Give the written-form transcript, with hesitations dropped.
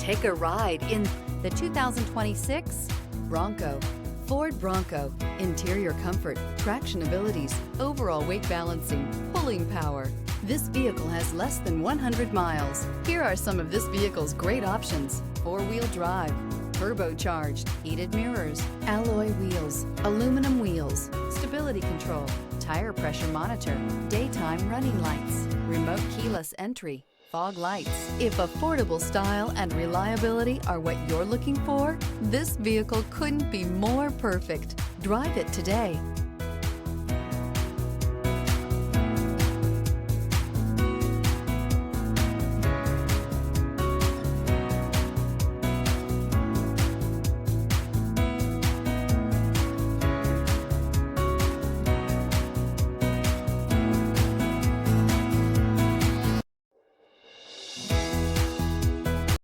Take a ride in the 2026 Bronco. Ford Bronco. Interior comfort, traction abilities, overall weight balancing, pulling power. This vehicle has less than 100 miles. Here are some of this vehicle's great options: four-wheel drive, turbocharged, heated mirrors, alloy wheels, aluminum wheels, stability control, tire pressure monitor, daytime running lights, remote keyless entry, fog lights. If affordable style and reliability are what you're looking for, this vehicle couldn't be more perfect. Drive it today.